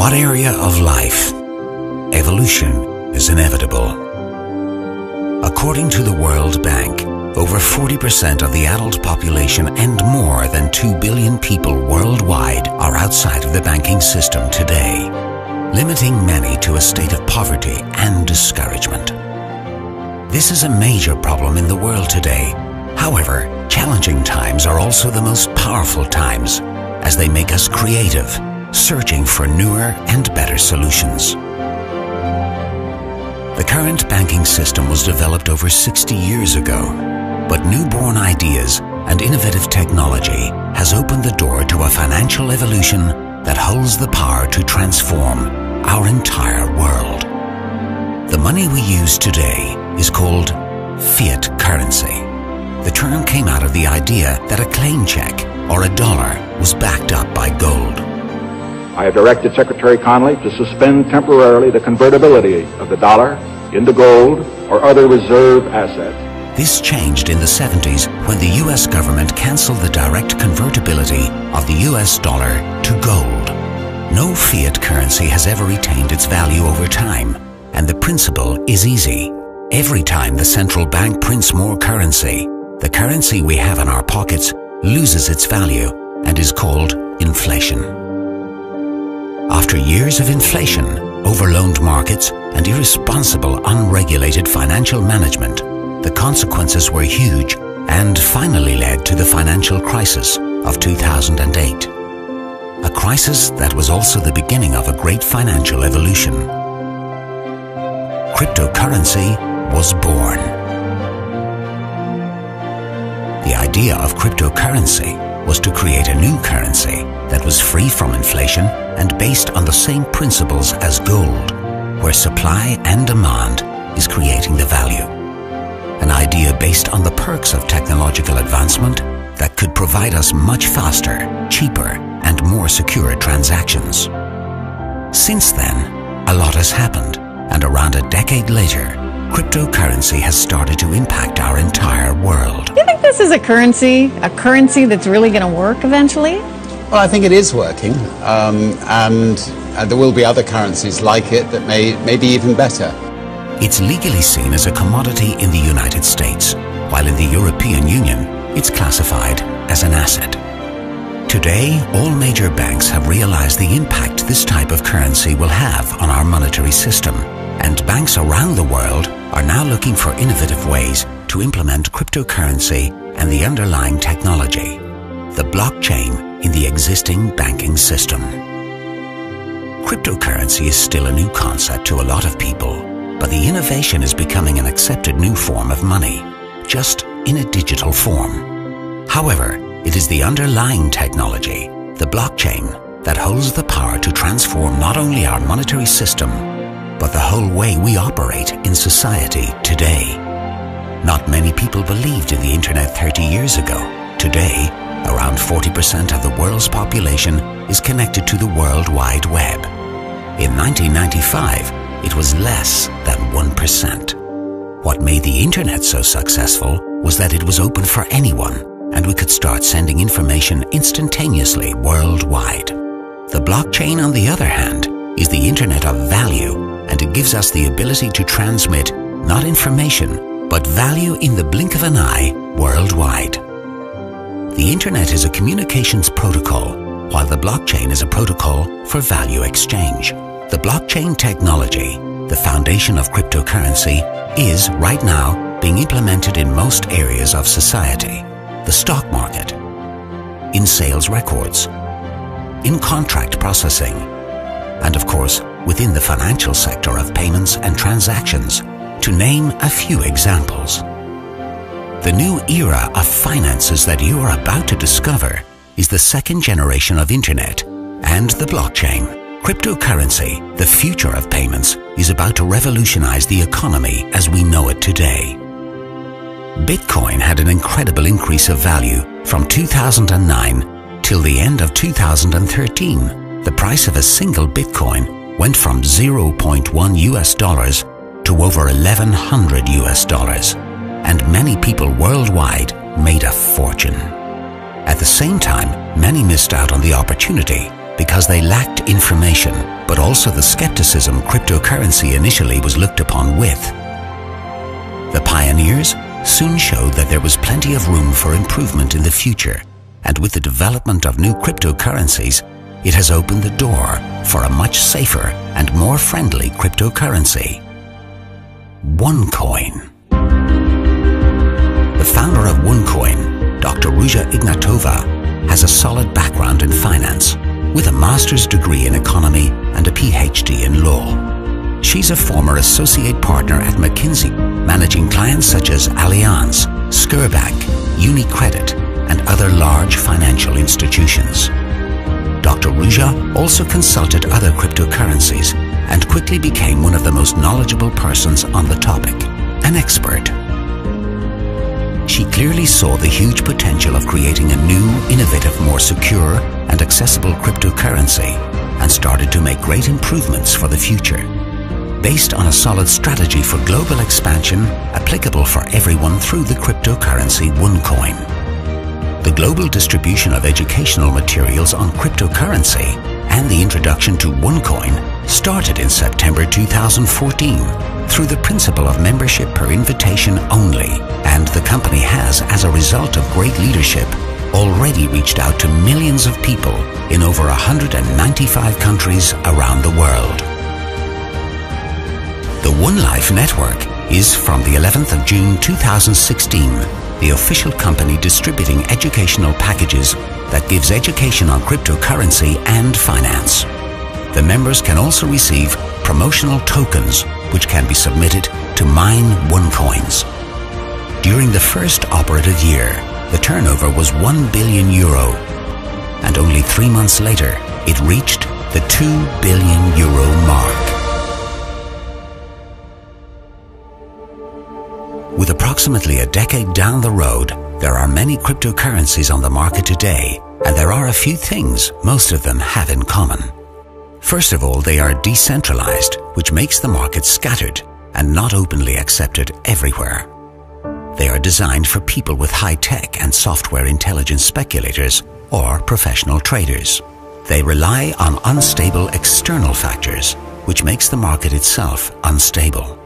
what area of life? Evolution is inevitable. According to the World Bank, over 40% of the adult population and more than 2 billion people worldwide are outside of the banking system today, limiting many to a state of poverty and discouragement. This is a major problem in the world today. However, challenging times are also the most powerful times, as they make us creative, searching for newer and better solutions. The current banking system was developed over 60 years ago, but newborn ideas and innovative technology has opened the door to a financial evolution that holds the power to transform our entire world. The money we use today is called fiat currency. The term came out of the idea that a claim check or a dollar was backed up by gold. I have directed Secretary Connolly to suspend temporarily the convertibility of the dollar into gold or other reserve asset. This changed in the 70s when the US government canceled the direct convertibility of the US dollar to gold. No fiat currency has ever retained its value over time, and the principle is easy. Every time the central bank prints more currency, the currency we have in our pockets loses its value and is called inflation. After years of inflation, overloaned markets, and irresponsible, unregulated financial management, the consequences were huge and finally led to the financial crisis of 2008. A crisis that was also the beginning of a great financial evolution. Cryptocurrency was born. The idea of cryptocurrency was to create a new currency that was free from inflation and based on the same principles as gold, where supply and demand is creating the value. An idea based on the perks of technological advancement that could provide us much faster, cheaper, and more secure transactions. Since then, a lot has happened, and around a decade later, cryptocurrency has started to impact our entire world. Do you think this is a currency that's really going to work eventually? Well, I think it is working, and there will be other currencies like it that may be even better. It's legally seen as a commodity in the United States, while in the European Union, it's classified as an asset. Today, all major banks have realized the impact this type of currency will have on our monetary system, and banks around the world are now looking for innovative ways to implement cryptocurrency and the underlying technology, the blockchain, in the existing banking system. Cryptocurrency is still a new concept to a lot of people, but the innovation is becoming an accepted new form of money, just in a digital form. However, it is the underlying technology, the blockchain, that holds the power to transform not only our monetary system, but the whole way we operate in society today. Not many people believed in the internet 30 years ago. Today, around 40% of the world's population is connected to the World Wide Web. In 1995, it was less than 1%. What made the internet so successful was that it was open for anyone, and we could start sending information instantaneously worldwide. The blockchain, on the other hand, is the internet of value, and it gives us the ability to transmit not information, but value in the blink of an eye worldwide. The internet is a communications protocol, while the blockchain is a protocol for value exchange. The blockchain technology, the foundation of cryptocurrency, is right now being implemented in most areas of society. The stock market, in sales records, in contract processing, and of course, within the financial sector of payments and transactions, to name a few examples. The new era of finances that you are about to discover is the second generation of internet and the blockchain. Cryptocurrency, the future of payments, is about to revolutionize the economy as we know it today. Bitcoin had an incredible increase of value from 2009 till the end of 2013. The price of a single Bitcoin went from 0.1 US dollars to over 1,100 US dollars, and many people worldwide made a fortune. At the same time, many missed out on the opportunity because they lacked information, but also the skepticism cryptocurrency initially was looked upon with. The pioneers soon showed that there was plenty of room for improvement in the future, and with the development of new cryptocurrencies, it has opened the door for a much safer and more friendly cryptocurrency. Onecoin. The founder of Onecoin, Dr. Ruja Ignatova, has a solid background in finance, with a master's degree in economy and a PhD in law. She's a former associate partner at McKinsey, managing clients such as Allianz, Sberbank, UniCredit, and other large financial institutions. Dr. Ruja also consulted other cryptocurrencies and quickly became one of the most knowledgeable persons on the topic, an expert. She clearly saw the huge potential of creating a new, innovative, more secure and accessible cryptocurrency and started to make great improvements for the future, based on a solid strategy for global expansion applicable for everyone through the cryptocurrency Onecoin. The global distribution of educational materials on cryptocurrency and the introduction to Onecoin started in September 2014 through the principle of membership per invitation only, and the company has, as a result of great leadership, already reached out to millions of people in over 195 countries around the world. The Onelife network is from the 11th of June 2016, the official company distributing educational packages that gives education on cryptocurrency and finance. The members can also receive promotional tokens which can be submitted to mine Onecoins. During the first operative year, the turnover was €1 billion, and only 3 months later, it reached the €2 billion mark. With approximately a decade down the road, there are many cryptocurrencies on the market today, and there are a few things most of them have in common. First of all, they are decentralized, which makes the market scattered and not openly accepted everywhere. They are designed for people with high-tech and software intelligence speculators or professional traders. They rely on unstable external factors, which makes the market itself unstable.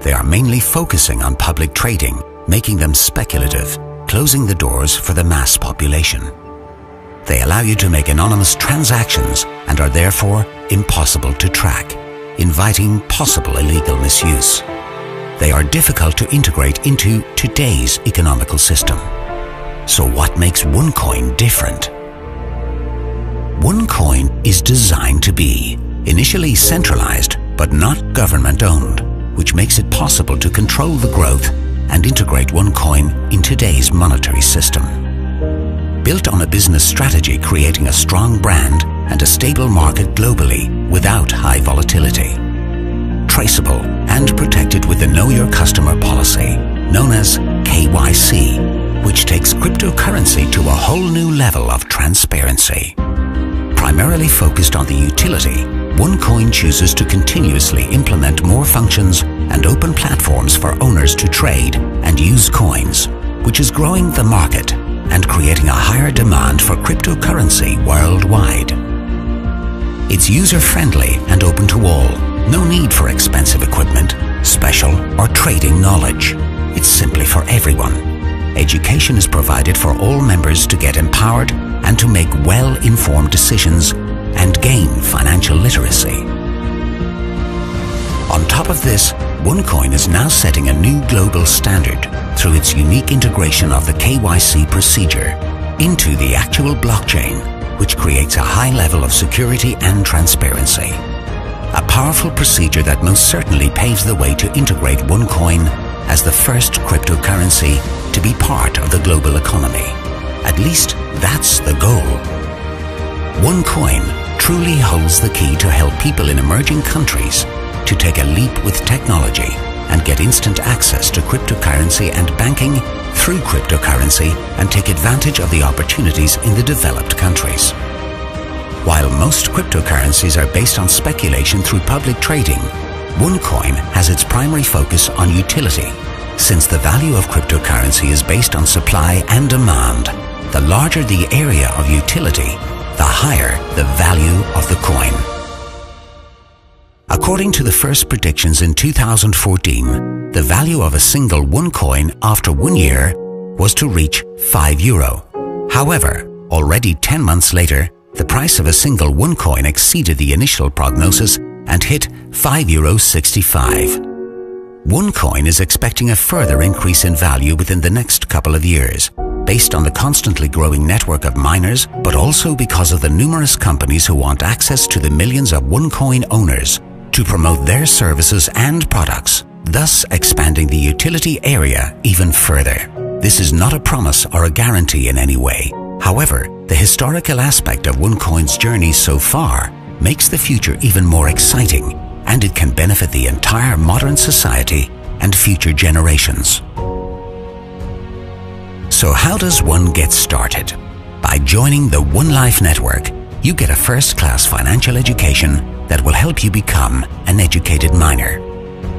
They are mainly focusing on public trading, making them speculative, closing the doors for the mass population. They allow you to make anonymous transactions and are therefore impossible to track, inviting possible illegal misuse. They are difficult to integrate into today's economical system. So what makes Onecoin different? Onecoin is designed to be initially centralized but not government-owned, which makes it possible to control the growth and integrate Onecoin in today's monetary system. Built on a business strategy creating a strong brand and a stable market globally without high volatility. Traceable and protected with the Know Your Customer policy, known as KYC, which takes cryptocurrency to a whole new level of transparency. Primarily focused on the utility, Onecoin chooses to continuously implement more functions and open platforms for owners to trade and use coins, which is growing the market and creating a higher demand for cryptocurrency worldwide. It's user-friendly and open to all. No need for expensive equipment, special or trading knowledge. It's simply for everyone. Education is provided for all members to get empowered and to make well-informed decisions and gain financial literacy. On top of this, Onecoin is now setting a new global standard through its unique integration of the KYC procedure into the actual blockchain, which creates a high level of security and transparency. A powerful procedure that most certainly paves the way to integrate Onecoin as the first cryptocurrency to be part of the global economy. At least that's the goal. Onecoin truly holds the key to help people in emerging countries to take a leap with technology and get instant access to cryptocurrency and banking through cryptocurrency and take advantage of the opportunities in the developed countries. While most cryptocurrencies are based on speculation through public trading, Onecoin has its primary focus on utility. Since the value of cryptocurrency is based on supply and demand, the larger the area of utility, the higher the value of the coin. According to the first predictions in 2014, the value of a single Onecoin after 1 year was to reach €5. However, already 10 months later, the price of a single Onecoin exceeded the initial prognosis and hit €5.65. Onecoin is expecting a further increase in value within the next couple of years, based on the constantly growing network of miners, but also because of the numerous companies who want access to the millions of Onecoin owners to promote their services and products, thus expanding the utility area even further. This is not a promise or a guarantee in any way. However, the historical aspect of Onecoin's journey so far makes the future even more exciting, and it can benefit the entire modern society and future generations. So how does one get started? By joining the Onelife network, you get a first-class financial education that will help you become an educated miner.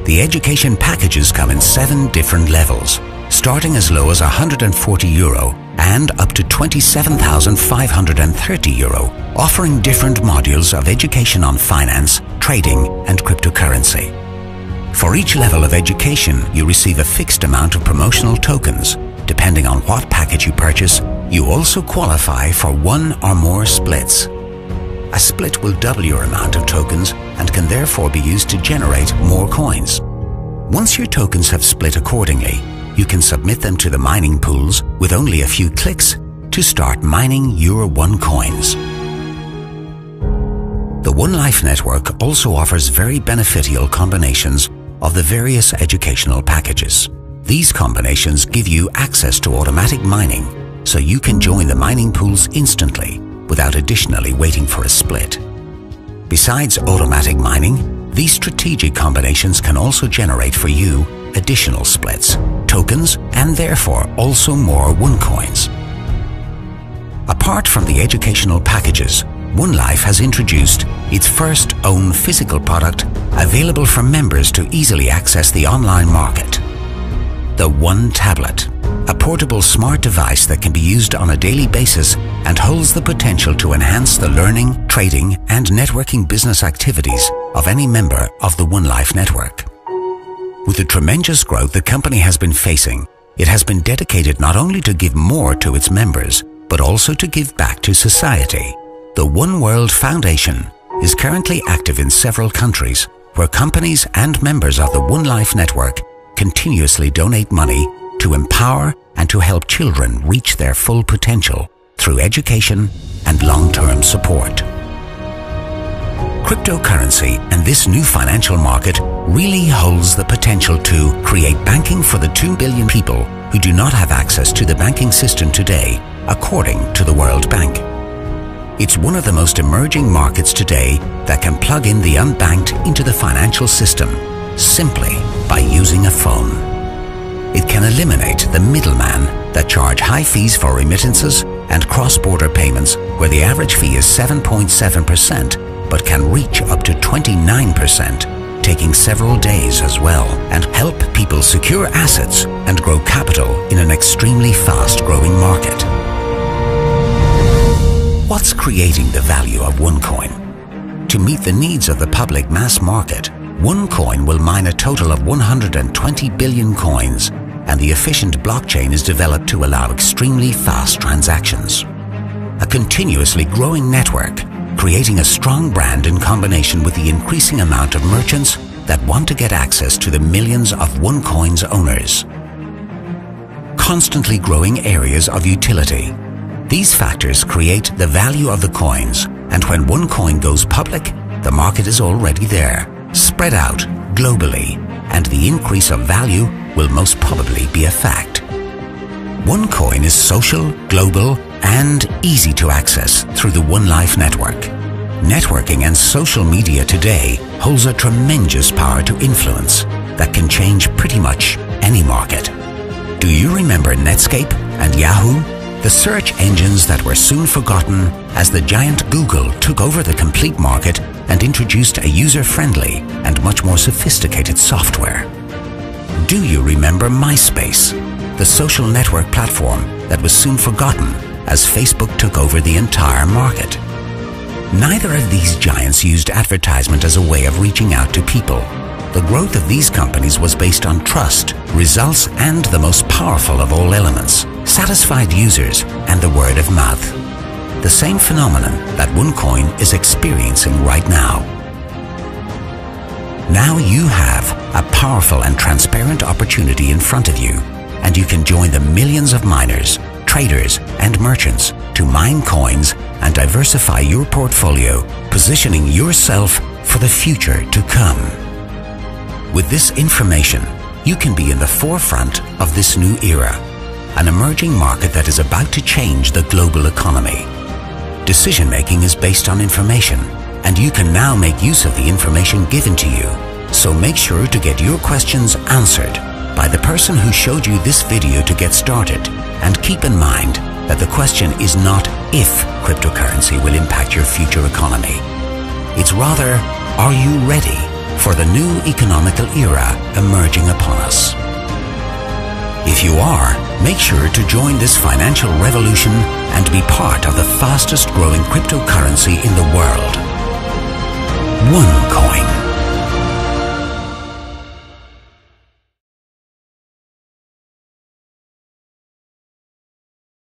The education packages come in 7 different levels, starting as low as €140 and up to €27,530, offering different modules of education on finance, trading and cryptocurrency. For each level of education, you receive a fixed amount of promotional tokens. Depending on what package you purchase, you also qualify for 1 or more splits. A split will double your amount of tokens and can therefore be used to generate more coins. Once your tokens have split accordingly, you can submit them to the mining pools with only a few clicks to start mining your Onecoins. The Onelife network also offers very beneficial combinations of the various educational packages. These combinations give you access to automatic mining, so you can join the mining pools instantly without additionally waiting for a split. Besides automatic mining, these strategic combinations can also generate for you additional splits, tokens, and therefore also more Onecoins. Apart from the educational packages, Onelife has introduced its first own physical product available for members to easily access the online market. The One Tablet, a portable smart device that can be used on a daily basis and holds the potential to enhance the learning, trading, and networking business activities of any member of the Onelife network. With the tremendous growth the company has been facing, it has been dedicated not only to give more to its members, but also to give back to society. The One World Foundation is currently active in several countries where companies and members of the Onelife network continuously donate money to empower and to help children reach their full potential through education and long-term support. Cryptocurrency and this new financial market really holds the potential to create banking for the 2 billion people who do not have access to the banking system today, according to the World Bank. It's one of the most emerging markets today that can plug in the unbanked into the financial system simply by using a phone. It can eliminate the middleman that charge high fees for remittances and cross-border payments where the average fee is 7.7% but can reach up to 29%, taking several days as well, and help people secure assets and grow capital in an extremely fast-growing market. What's creating the value of Onecoin? To meet the needs of the public mass market, Onecoin will mine a total of 120 billion coins, and the efficient blockchain is developed to allow extremely fast transactions. A continuously growing network, creating a strong brand in combination with the increasing amount of merchants that want to get access to the millions of Onecoin's owners. Constantly growing areas of utility. These factors create the value of the coins, and when Onecoin goes public, the market is already there, spread out globally, and the increase of value will most probably be a fact. Onecoin is social, global, and easy to access through the Onelife network. Networking and social media today holds a tremendous power to influence that can change pretty much any market. Do you remember Netscape and Yahoo? The search engines that were soon forgotten as the giant Google took over the complete market and introduced a user-friendly and much more sophisticated software. Do you remember MySpace, the social network platform that was soon forgotten as Facebook took over the entire market? Neither of these giants used advertisement as a way of reaching out to people. The growth of these companies was based on trust, results, and the most powerful of all elements, satisfied users and the word of mouth. The same phenomenon that Onecoin is experiencing right now. Now you have a powerful and transparent opportunity in front of you, and you can join the millions of miners, traders, and merchants to mine coins and diversify your portfolio, positioning yourself for the future to come. With this information, you can be in the forefront of this new era, an emerging market that is about to change the global economy. Decision-making is based on information, and you can now make use of the information given to you. So make sure to get your questions answered by the person who showed you this video to get started, and keep in mind that the question is not if cryptocurrency will impact your future economy. It's rather, are you ready for the new economical era emerging upon us? If you are, make sure to join this financial revolution and be part of the fastest growing cryptocurrency in the world, Onecoin.